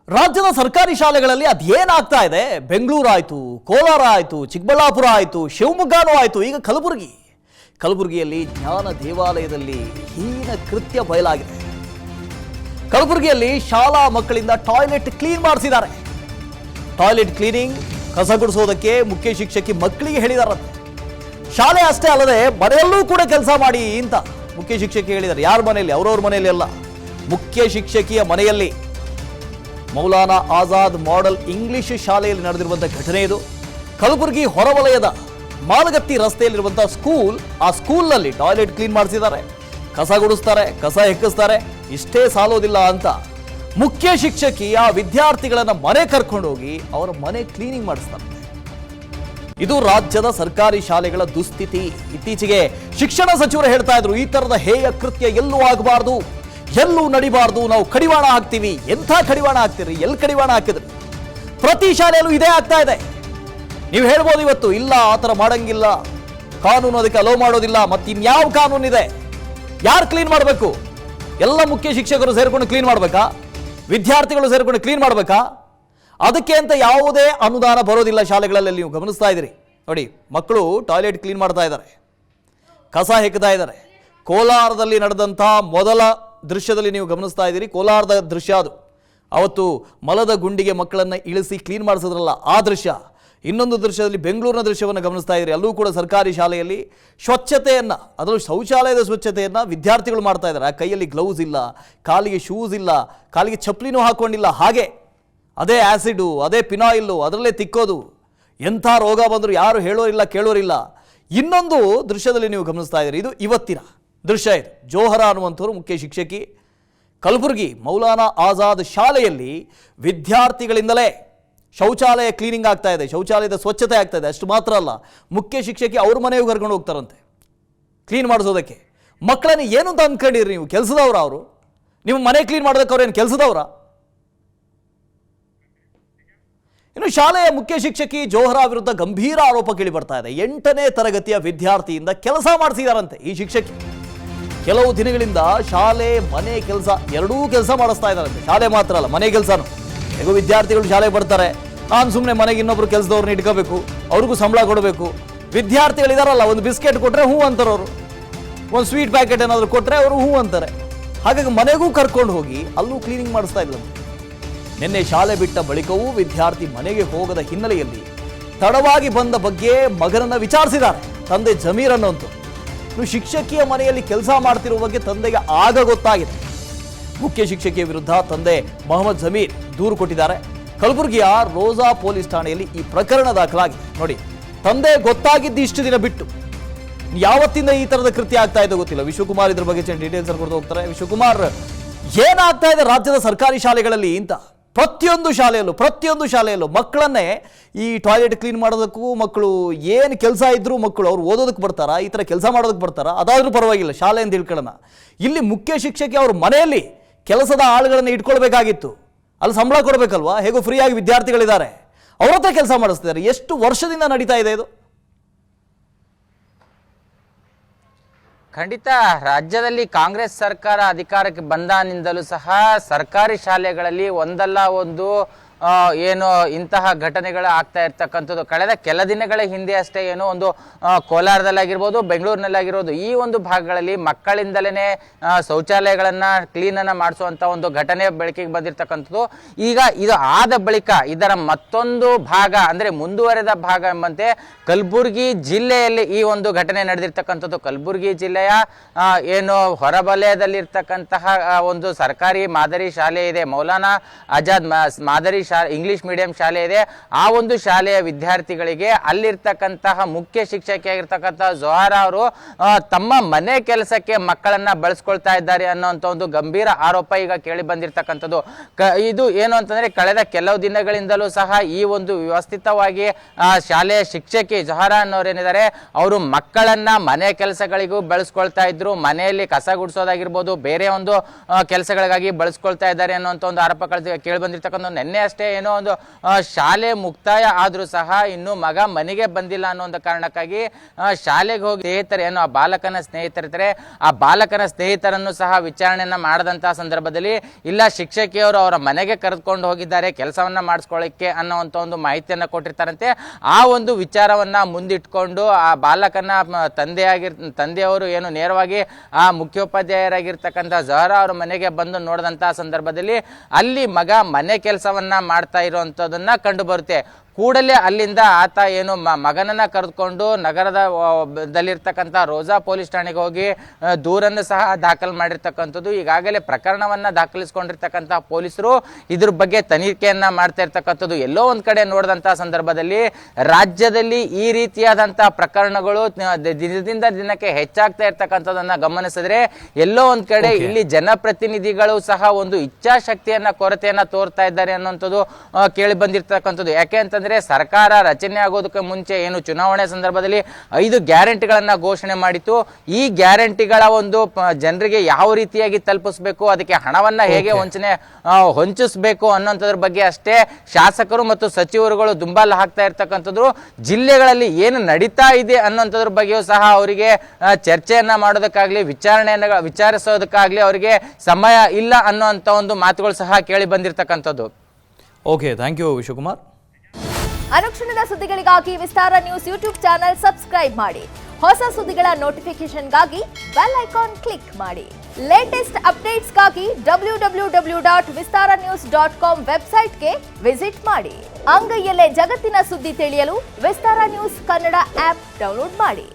ರಾಜ್ಯದ ಸರ್ಕಾರಿ ಶಾಲೆಗಳಲ್ಲಿ ಅದೇನಾಗ್ತಾ ಇದೆ? ಬೆಂಗಳೂರು ಆಯಿತು, ಕೋಲಾರ ಆಯಿತು, ಚಿಕ್ಕಬಳ್ಳಾಪುರ ಆಯಿತು, ಶಿವಮೊಗ್ಗನೂ ಆಯಿತು, ಈಗ ಕಲಬುರಗಿಯಲ್ಲಿ ಜ್ಞಾನ ದೇವಾಲಯದಲ್ಲಿ ಹೀನ ಕೃತ್ಯ ಬಯಲಾಗಿದೆ. ಕಲಬುರಗಿಯಲ್ಲಿ ಶಾಲಾ ಮಕ್ಕಳಿಂದ ಟಾಯ್ಲೆಟ್ ಕ್ಲೀನ್ ಮಾಡಿಸಿದ್ದಾರೆ. ಟಾಯ್ಲೆಟ್ ಕ್ಲೀನಿಂಗ್, ಕಸ ಗುಡಿಸೋದಕ್ಕೆ ಮುಖ್ಯ ಶಿಕ್ಷಕಿ ಮಕ್ಕಳಿಗೆ ಹೇಳಿದಾರಂತೆ. ಶಾಲೆ ಅಷ್ಟೇ ಅಲ್ಲದೆ ಮನೆಯಲ್ಲೂ ಕೂಡ ಕೆಲಸ ಮಾಡಿ ಅಂತ ಮುಖ್ಯ ಶಿಕ್ಷಕಿ ಹೇಳಿದ್ದಾರೆ. ಯಾರ ಮನೆಯಲ್ಲಿ? ಅವರವ್ರ ಮನೆಯಲ್ಲಿ ಅಲ್ಲ, ಮುಖ್ಯ ಶಿಕ್ಷಕಿಯ ಮನೆಯಲ್ಲಿ. ಮೌಲಾನಾ ಆಜಾದ್ ಮಾಡೆಲ್ ಇಂಗ್ಲಿಷ್ ಶಾಲೆಯಲ್ಲಿ ನಡೆದಿರುವಂಥ ಘಟನೆ ಇದು. ಕಲಬುರಗಿ ಹೊರವಲಯದ ಮಾಲಗತ್ತಿ ರಸ್ತೆಯಲ್ಲಿರುವಂಥ ಸ್ಕೂಲ್, ಆ ಸ್ಕೂಲ್ನಲ್ಲಿ ಟಾಯ್ಲೆಟ್ ಕ್ಲೀನ್ ಮಾಡಿಸಿದ್ದಾರೆ, ಕಸ ಗುಡಿಸ್ತಾರೆ, ಕಸ ಹೆಕ್ಕಿಸ್ತಾರೆ. ಇಷ್ಟೇ ಸಾಲೋದಿಲ್ಲ ಅಂತ ಮುಖ್ಯ ಶಿಕ್ಷಕಿ ಆ ವಿದ್ಯಾರ್ಥಿಗಳನ್ನ ಮನೆ ಕರ್ಕೊಂಡೋಗಿ ಅವರ ಮನೆ ಕ್ಲೀನಿಂಗ್ ಮಾಡಿಸ್ತಾರೆ. ಇದು ರಾಜ್ಯದ ಸರ್ಕಾರಿ ಶಾಲೆಗಳ ದುಸ್ಥಿತಿ. ಇತ್ತೀಚೆಗೆ ಶಿಕ್ಷಣ ಸಚಿವರು ಹೇಳ್ತಾ ಇದ್ರು, ಈ ತರದ ಹೇಯ ಕೃತ್ಯ ಎಲ್ಲೂ ಆಗಬಾರ್ದು, ಎಲ್ಲೂ ನಡಿಬಾರ್ದು, ನಾವು ಕಡಿವಾಣ ಹಾಕ್ತೀವಿ. ಎಂಥ ಕಡಿವಾಣ ಹಾಕ್ತೀರಿ? ಎಲ್ಲಿ ಕಡಿವಾಣ ಹಾಕಿದ್ರಿ? ಪ್ರತಿ ಶಾಲೆಯಲ್ಲೂ ಇದೇ ಆಗ್ತಾ ಇದೆ. ನೀವು ಹೇಳ್ಬೋದು ಇವತ್ತು, ಇಲ್ಲ ಆ ಥರ ಮಾಡಂಗಿಲ್ಲ, ಕಾನೂನು ಅದಕ್ಕೆ ಅಲೋ ಮಾಡೋದಿಲ್ಲ. ಮತ್ತಿನ್ಯಾವ ಕಾನೂನಿದೆ? ಯಾರು ಕ್ಲೀನ್ ಮಾಡಬೇಕು? ಎಲ್ಲ ಮುಖ್ಯ ಶಿಕ್ಷಕರು ಸೇರ್ಕೊಂಡು ಕ್ಲೀನ್ ಮಾಡಬೇಕಾ? ವಿದ್ಯಾರ್ಥಿಗಳು ಸೇರ್ಕೊಂಡು ಕ್ಲೀನ್ ಮಾಡಬೇಕಾ? ಅದಕ್ಕೆ ಅಂತ ಯಾವುದೇ ಅನುದಾನ ಬರೋದಿಲ್ಲ ಶಾಲೆಗಳಲ್ಲಿ. ನೀವು ಗಮನಿಸ್ತಾ ಇದ್ದೀರಿ ನೋಡಿ, ಮಕ್ಕಳು ಟಾಯ್ಲೆಟ್ ಕ್ಲೀನ್ ಮಾಡ್ತಾ ಇದ್ದಾರೆ, ಕಸ ಹೆಕ್ತಾ ಇದ್ದಾರೆ. ಕೋಲಾರದಲ್ಲಿ ನಡೆದಂಥ ಮೊದಲ ದೃಶ್ಯದಲ್ಲಿ ನೀವು ಗಮನಿಸ್ತಾ ಇದ್ದೀರಿ, ಕೋಲಾರದ ದೃಶ್ಯ ಅದು. ಅವತ್ತು ಮಲದ ಗುಂಡಿಗೆ ಮಕ್ಕಳನ್ನು ಇಳಿಸಿ ಕ್ಲೀನ್ ಮಾಡಿಸಿದ್ರಲ್ಲ, ಆ ದೃಶ್ಯ. ಇನ್ನೊಂದು ದೃಶ್ಯದಲ್ಲಿ ಬೆಂಗಳೂರಿನ ದೃಶ್ಯವನ್ನು ಗಮನಿಸ್ತಾ ಇದ್ದೀರಿ. ಅಲ್ಲೂ ಕೂಡ ಸರ್ಕಾರಿ ಶಾಲೆಯಲ್ಲಿ ಸ್ವಚ್ಛತೆಯನ್ನು, ಅದರಲ್ಲೂ ಶೌಚಾಲಯದ ಸ್ವಚ್ಛತೆಯನ್ನು ವಿದ್ಯಾರ್ಥಿಗಳು ಮಾಡ್ತಾ ಇದ್ದಾರೆ. ಆ ಕೈಯಲ್ಲಿ ಗ್ಲೌಸ್ ಇಲ್ಲ, ಕಾಲಿಗೆ ಶೂಸ್ ಇಲ್ಲ, ಕಾಲಿಗೆ ಚಪ್ಪಲಿನೂ ಹಾಕ್ಕೊಂಡಿಲ್ಲ. ಹಾಗೆ ಅದೇ ಆ್ಯಸಿಡು, ಅದೇ ಪಿನಾಯಿಲ್ಲು, ಅದರಲ್ಲೇ ತಿಕ್ಕೋದು. ಎಂಥ ರೋಗ ಬಂದರೂ ಯಾರು ಹೇಳೋರಿಲ್ಲ, ಕೇಳೋರಿಲ್ಲ. ಇನ್ನೊಂದು ದೃಶ್ಯದಲ್ಲಿ ನೀವು ಗಮನಿಸ್ತಾ ಇದ್ದೀರಿ, ಇದು ಇವತ್ತಿನ ದೃಶ್ಯ. ಇದು ಜೋಹರ ಅನ್ನುವಂಥವ್ರು ಮುಖ್ಯ ಶಿಕ್ಷಕಿ. ಕಲಬುರಗಿ ಮೌಲಾನಾ ಆಜಾದ್ ಶಾಲೆಯಲ್ಲಿ ವಿದ್ಯಾರ್ಥಿಗಳಿಂದಲೇ ಶೌಚಾಲಯ ಕ್ಲೀನಿಂಗ್ ಆಗ್ತಾ ಇದೆ, ಶೌಚಾಲಯದ ಸ್ವಚ್ಛತೆ ಆಗ್ತಾ ಇದೆ. ಅಷ್ಟು ಮಾತ್ರ ಅಲ್ಲ, ಮುಖ್ಯ ಶಿಕ್ಷಕಿ ಅವ್ರ ಮನೆಗೆ ಕರ್ಕೊಂಡು ಹೋಗ್ತಾರಂತೆ ಕ್ಲೀನ್ ಮಾಡಿಸೋದಕ್ಕೆ. ಮಕ್ಕಳನ್ನ ಏನು ಅಂತ ಅಂದ್ಕೊಂಡಿರಿ ನೀವು? ಕೆಲಸದವ್ರ ಅವರು? ನಿಮ್ಮ ಮನೆ ಕ್ಲೀನ್ ಮಾಡೋದಕ್ಕೆ ಅವ್ರೇನು ಕೆಲಸದವ್ರ? ಇನ್ನು ಶಾಲೆಯ ಮುಖ್ಯ ಶಿಕ್ಷಕಿ ಜೋಹರಾ ವಿರುದ್ಧ ಗಂಭೀರ ಆರೋಪ ಕೇಳಿ ಬರ್ತಾ ಇದೆ. 8ನೇ ತರಗತಿಯ ವಿದ್ಯಾರ್ಥಿಯಿಂದ ಕೆಲಸ ಮಾಡಿಸಿದಾರಂತೆ ಈ ಶಿಕ್ಷಕಿ. ಕೆಲವು ದಿನಗಳಿಂದ ಶಾಲೆ ಮನೆ ಕೆಲಸ ಎರಡೂ ಕೆಲಸ ಮಾಡಿಸ್ತಾ ಇದ್ದಾರಂತೆ. ಶಾಲೆ ಮಾತ್ರ ಅಲ್ಲ, ಮನೆ ಕೆಲಸನೂ. ಹೇಗೋ ವಿದ್ಯಾರ್ಥಿಗಳು ಶಾಲೆಗೆ ಬರ್ತಾರೆ, ನಾನು ಸುಮ್ಮನೆ ಮನೆಗೆ ಇನ್ನೊಬ್ರು ಕೆಲಸದವ್ರನ್ನ ಇಟ್ಕೋಬೇಕು, ಅವ್ರಿಗೂ ಸಂಬಳ ಕೊಡಬೇಕು. ವಿದ್ಯಾರ್ಥಿಗಳಿದಾರಲ್ಲ, ಒಂದು ಬಿಸ್ಕೆಟ್ ಕೊಟ್ಟರೆ ಹ್ಞೂ ಅಂತಾರೆ ಅವರು, ಒಂದು ಸ್ವೀಟ್ ಪ್ಯಾಕೆಟ್ ಏನಾದರೂ ಕೊಟ್ಟರೆ ಅವರು ಹ್ಞೂ ಅಂತಾರೆ. ಹಾಗಾಗಿ ಮನೆಗೂ ಕರ್ಕೊಂಡು ಹೋಗಿ ಅಲ್ಲೂ ಕ್ಲೀನಿಂಗ್ ಮಾಡಿಸ್ತಾ ಇದ್ದಂತೆ. ನಿನ್ನೆ ಶಾಲೆ ಬಿಟ್ಟ ಬಳಿಕವೂ ವಿದ್ಯಾರ್ಥಿ ಮನೆಗೆ ಹೋಗದ ಹಿನ್ನೆಲೆಯಲ್ಲಿ ತಡವಾಗಿ ಬಂದ ಬಗ್ಗೆ ಮಗನನ್ನು ವಿಚಾರಿಸಿದ್ದಾರೆ ತಂದೆ ಜಮೀರ್ ಅನ್ನೋಂಥ. ಇನ್ನು ಶಿಕ್ಷಕಿಯ ಮನೆಯಲ್ಲಿ ಕೆಲಸ ಮಾಡ್ತಿರುವ ಬಗ್ಗೆ ತಂದೆಗೆ ಆಗ ಗೊತ್ತಾಗಿದೆ. ಮುಖ್ಯ ಶಿಕ್ಷಕಿಯ ವಿರುದ್ಧ ತಂದೆ ಮೊಹಮ್ಮದ್ ಜಮೀರ್ ದೂರು ಕೊಟ್ಟಿದ್ದಾರೆ. ಕಲಬುರಗಿಯ ರೋಜಾ ಪೊಲೀಸ್ ಠಾಣೆಯಲ್ಲಿ ಈ ಪ್ರಕರಣ ದಾಖಲಾಗಿದೆ. ನೋಡಿ, ತಂದೆ ಗೊತ್ತಾಗಿದ್ದು ಇಷ್ಟು ದಿನ ಬಿಟ್ಟು ಯಾವತ್ತಿಂದ ಈ ತರದ ಕೃತ್ಯ ಆಗ್ತಾ ಇದೆ ಗೊತ್ತಿಲ್ಲ. ವಿಶ್ವಕುಮಾರ್ ಇದ್ರ ಬಗ್ಗೆ ಡೀಟೇಲ್ಸ್ ಕೊಡ್ತಾ ಹೋಗ್ತಾರೆ. ವಿಶ್ವಕುಮಾರ್, ಏನಾಗ್ತಾ ಇದೆ ರಾಜ್ಯದ ಸರ್ಕಾರಿ ಶಾಲೆಗಳಲ್ಲಿ ಅಂತ? ಪ್ರತಿಯೊಂದು ಶಾಲೆಯಲ್ಲೂ ಮಕ್ಕಳನ್ನೇ ಈ ಟಾಯ್ಲೆಟ್ ಕ್ಲೀನ್ ಮಾಡೋದಕ್ಕೂ, ಮಕ್ಕಳು ಏನು ಕೆಲಸ ಇದ್ರೂ ಮಕ್ಕಳು ಅವ್ರು ಓದೋದಕ್ಕೆ ಬರ್ತಾರಾ, ಈ ಥರ ಕೆಲಸ ಮಾಡೋದಕ್ಕೆ ಬರ್ತಾರಾ? ಅದಾದರೂ ಪರವಾಗಿಲ್ಲ, ಶಾಲೆ ಅಂತ ತಿಳ್ಕೊಳ್ಳೋಣ. ಇಲ್ಲಿ ಮುಖ್ಯ ಶಿಕ್ಷಕಿ ಅವ್ರ ಮನೆಯಲ್ಲಿ ಕೆಲಸದ ಆಳುಗಳನ್ನು ಇಟ್ಕೊಳ್ಬೇಕಾಗಿತ್ತು, ಅಲ್ಲಿ ಸಂಬಳ ಕೊಡಬೇಕಲ್ವಾ? ಹೇಗೋ ಫ್ರೀಯಾಗಿ ವಿದ್ಯಾರ್ಥಿಗಳಿದ್ದಾರೆ, ಅವ್ರ ಹತ್ರ ಕೆಲಸ ಮಾಡಿಸ್ತಿದ್ದಾರೆ. ಎಷ್ಟು ವರ್ಷದಿಂದ ನಡೀತಾ ಇದೆ ಇದು? ಖಂಡಿತ ರಾಜ್ಯದಲ್ಲಿ ಕಾಂಗ್ರೆಸ್ ಸರ್ಕಾರ ಅಧಿಕಾರಕ್ಕೆ ಬಂದಾನಿಂದಲೂ ಸಹ ಸರ್ಕಾರಿ ಶಾಲೆಗಳಲ್ಲಿ ಒಂದಲ್ಲ ಒಂದು ಏನು ಇಂತಹ ಘಟನೆಗಳು ಆಗ್ತಾ ಇರ್ತಕ್ಕಂಥದ್ದು. ಕಳೆದ ಕೆಲ ದಿನಗಳ ಹಿಂದೆ ಅಷ್ಟೇ ಏನೋ ಒಂದು ಕೋಲಾರದಲ್ಲಾಗಿರ್ಬೋದು, ಬೆಂಗಳೂರಿನಲ್ಲಾಗಿರ್ಬೋದು, ಈ ಒಂದು ಭಾಗಗಳಲ್ಲಿ ಮಕ್ಕಳಿಂದಲೇ ಶೌಚಾಲಯಗಳನ್ನು ಕ್ಲೀನನ್ನು ಮಾಡಿಸುವಂಥ ಒಂದು ಘಟನೆ ಬೆಳಕಿಗೆ ಬಂದಿರತಕ್ಕಂಥದ್ದು. ಈಗ ಇದು ಆದ ಬಳಿಕ ಇದರ ಮತ್ತೊಂದು ಭಾಗ ಅಂದರೆ ಮುಂದುವರೆದ ಭಾಗ ಎಂಬಂತೆ ಕಲಬುರಗಿ ಜಿಲ್ಲೆಯಲ್ಲಿ ಈ ಒಂದು ಘಟನೆ ನಡೆದಿರ್ತಕ್ಕಂಥದ್ದು. ಕಲಬುರಗಿ ಜಿಲ್ಲೆಯ ಏನು ಹೊರವಲಯದಲ್ಲಿರ್ತಕ್ಕಂತಹ ಒಂದು ಸರ್ಕಾರಿ ಮಾದರಿ ಶಾಲೆ ಇದೆ, ಮೌಲಾನಾ ಆಜಾದ್ ಮಾದರಿ ಇಂಗ್ಲಿಷ್ ಮೀಡಿಯಂ ಶಾಲೆ ಇದೆ. ಆ ಒಂದು ಶಾಲೆಯ ವಿದ್ಯಾರ್ಥಿಗಳಿಗೆ ಅಲ್ಲಿರ್ತಕ್ಕಂತಹ ಮುಖ್ಯ ಶಿಕ್ಷಕಿಯಾಗಿರ್ತಕ್ಕಂಥ ಜೋಹರಾ ಅವರು ತಮ್ಮ ಮನೆ ಕೆಲಸಕ್ಕೆ ಮಕ್ಕಳನ್ನ ಬಳಸ್ಕೊಳ್ತಾ ಇದ್ದಾರೆ ಅನ್ನೋಂಥ ಒಂದು ಗಂಭೀರ ಆರೋಪ ಈಗ ಕೇಳಿ ಬಂದಿರತಕ್ಕಂಥದ್ದು. ಇದು ಏನು ಅಂತಂದ್ರೆ, ಕಳೆದ ಕೆಲವು ದಿನಗಳಿಂದಲೂ ಸಹ ಈ ಒಂದು ವ್ಯವಸ್ಥಿತವಾಗಿ ಶಾಲೆಯ ಶಿಕ್ಷಕಿ ಜೋಹರಾ ಅನ್ನೋರೇನಿದ್ದಾರೆ, ಅವರು ಮಕ್ಕಳನ್ನ ಮನೆ ಕೆಲಸಗಳಿಗೂ ಬಳಸ್ಕೊಳ್ತಾ ಇದ್ರು, ಮನೆಯಲ್ಲಿ ಕಸ ಗುಡಿಸೋದಾಗಿರ್ಬೋದು, ಬೇರೆ ಒಂದು ಕೆಲಸಗಳಿಗಾಗಿ ಬಳಸ್ಕೊಳ್ತಾ ಇದ್ದಾರೆ ಅನ್ನೋಂಥ ಒಂದು ಆರೋಪಗಳು ಕೇಳಿ ಬಂದಿರತಕ್ಕಂಥ. ನಿನ್ನೆ ಅಷ್ಟೇ ಮತ್ತೆ ಏನೋ ಒಂದು ಶಾಲೆ ಮುಕ್ತಾಯ ಆದ್ರೂ ಸಹ ಇನ್ನು ಮಗ ಮನೆಗೆ ಬಂದಿಲ್ಲ ಅನ್ನೋ ಒಂದು ಕಾರಣಕ್ಕಾಗಿ ಶಾಲೆಗೆ ಹೋಗಿ ಸ್ನೇಹಿತರು ಏನೋ ಆ ಬಾಲಕನ ಸ್ನೇಹಿತರಿದ್ದಾರೆ, ಆ ಬಾಲಕನ ಸ್ನೇಹಿತರನ್ನು ಸಹ ವಿಚಾರಣೆಯನ್ನ ಮಾಡದಂತಹ ಸಂದರ್ಭದಲ್ಲಿ ಇಲ್ಲ ಶಿಕ್ಷಕಿಯವರು ಅವರ ಮನೆಗೆ ಕರೆದುಕೊಂಡು ಹೋಗಿದ್ದಾರೆ ಕೆಲಸವನ್ನ ಮಾಡಿಸ್ಕೊಳ್ಳಿಕ್ಕೆ ಅನ್ನೋಂಥ ಒಂದು ಮಾಹಿತಿಯನ್ನ ಕೊಟ್ಟಿರ್ತಾರಂತೆ. ಆ ಒಂದು ವಿಚಾರವನ್ನ ಮುಂದಿಟ್ಕೊಂಡು ಆ ಬಾಲಕನ ತಂದೆಯವರು ಏನು ನೇರವಾಗಿ ಆ ಮುಖ್ಯೋಪಾಧ್ಯಾಯರಾಗಿರ್ತಕ್ಕಂಥ ಜಹರಾ ಅವರ ಮನೆಗೆ ಬಂದು ನೋಡಿದಂತಹ ಸಂದರ್ಭದಲ್ಲಿ ಅಲ್ಲಿ ಮಗ ಮನೆ ಕೆಲಸವನ್ನ ಮಾಡ್ತಾ ಇರುವಂತದನ್ನ ಕಂಡು ಬರುತ್ತೆ. ಕೂಡಲೇ ಅಲ್ಲಿಂದ ಆತ ಏನು ಮಗನನ್ನ ಕರೆದುಕೊಂಡು ನಗರದಲ್ಲಿರ್ತಕ್ಕಂಥ ರೋಜಾ ಪೊಲೀಸ್ ಠಾಣೆಗೆ ಹೋಗಿ ದೂರನ್ನು ಸಹ ದಾಖಲು ಮಾಡಿರ್ತಕ್ಕಂಥದ್ದು. ಈಗಾಗಲೇ ಪ್ರಕರಣವನ್ನ ದಾಖಲಿಸಿಕೊಂಡಿರ್ತಕ್ಕಂಥ ಪೊಲೀಸರು ಇದ್ರ ಬಗ್ಗೆ ತನಿಖೆಯನ್ನ ಮಾಡ್ತಾ ಇರ್ತಕ್ಕಂಥದ್ದು. ಎಲ್ಲೋ ಒಂದ್ ಕಡೆ ನೋಡಿದಂತಹ ಸಂದರ್ಭದಲ್ಲಿ ರಾಜ್ಯದಲ್ಲಿ ಈ ರೀತಿಯಾದಂತಹ ಪ್ರಕರಣಗಳು ದಿನದಿಂದ ದಿನಕ್ಕೆ ಹೆಚ್ಚಾಗ್ತಾ ಇರ್ತಕ್ಕಂಥದ್ದನ್ನ ಗಮನಿಸಿದ್ರೆ ಎಲ್ಲೋ ಒಂದ್ ಕಡೆ ಇಲ್ಲಿ ಜನಪ್ರತಿನಿಧಿಗಳು ಸಹ ಒಂದು ಇಚ್ಛಾಶಕ್ತಿಯನ್ನ ಕೊರತೆಯನ್ನ ತೋರ್ತಾ ಇದ್ದಾರೆ ಅನ್ನುವಂಥದ್ದು ಕೇಳಿ ಬಂದಿರ್ತಕ್ಕಂಥದ್ದು. ಯಾಕೆ ಅಂತಂದ್ರೆ ಸರ್ಕಾರ ರಚನೆ ಆಗೋದಕ್ಕೆ ಮುಂಚೆ ಏನು ಚುನಾವಣೆ ಸಂದರ್ಭದಲ್ಲಿ 5 ಗ್ಯಾರಂಟಿಗಳನ್ನ ಘೋಷಣೆ ಮಾಡಿತ್ತು. ಈ ಗ್ಯಾರಂಟಿಗಳ ಒಂದು ಜನರಿಗೆ ಯಾವ ರೀತಿಯಾಗಿ ತಲುಪಿಸಬೇಕು, ಅದಕ್ಕೆ ಹಣವನ್ನ ಹೇಗೆ ಹೊಂಚಿಸಬೇಕು ಅನ್ನೋಂಥದ್ರ ಬಗ್ಗೆ ಅಷ್ಟೇ ಶಾಸಕರು ಮತ್ತು ಸಚಿವರುಗಳು ದುಂಬಾಲು ಹಾಕ್ತಾ ಇರ್ತಕ್ಕಂಥದ್ದು. ಜಿಲ್ಲೆಗಳಲ್ಲಿ ಏನು ನಡೀತಾ ಇದೆ ಅನ್ನೋಂಥದ್ರ ಬಗ್ಗೆಯೂ ಸಹ ಅವರಿಗೆ ಚರ್ಚೆಯನ್ನ ಮಾಡೋದಕ್ಕಾಗ್ಲಿ ವಿಚಾರಿಸೋದಕ್ಕಾಗ್ಲಿ ಅವರಿಗೆ ಸಮಯ ಇಲ್ಲ ಅನ್ನೋಂಥ ಒಂದು ಮಾತುಗಳು ಸಹ ಕೇಳಿ ಬಂದಿರತಕ್ಕಂಥದ್ದು. Okay, thank you Vishwakumar. ಅನುಕ್ಷಣದ ಸುದ್ದಿಗಳಿಗಾಗಿ Vistara news YouTube channel subscribe ಮಾಡಿ. ಹೊಸ ಸುದ್ದಿಗಳ ನೋಟಿಫಿಕೇಶನ್ಗಾಗಿ ಬೆಲ್ ಐಕಾನ್ ಕ್ಲಿಕ್ ಮಾಡಿ. ಲೇಟೆಸ್ಟ್ ಅಪ್ಡೇಟ್ಸ್ಗಾಗಿ www.vistaranews.com ವೆಬ್ಸೈಟ್ಗೆ ವಿಸಿಟ್ ಮಾಡಿ. ಅಂಗೈಯಲ್ಲೇ ಜಗತ್ತಿನ ಸುದ್ದಿ ತಿಳಿಯಲು Vistara news Kannada app download ಮಾಡಿ.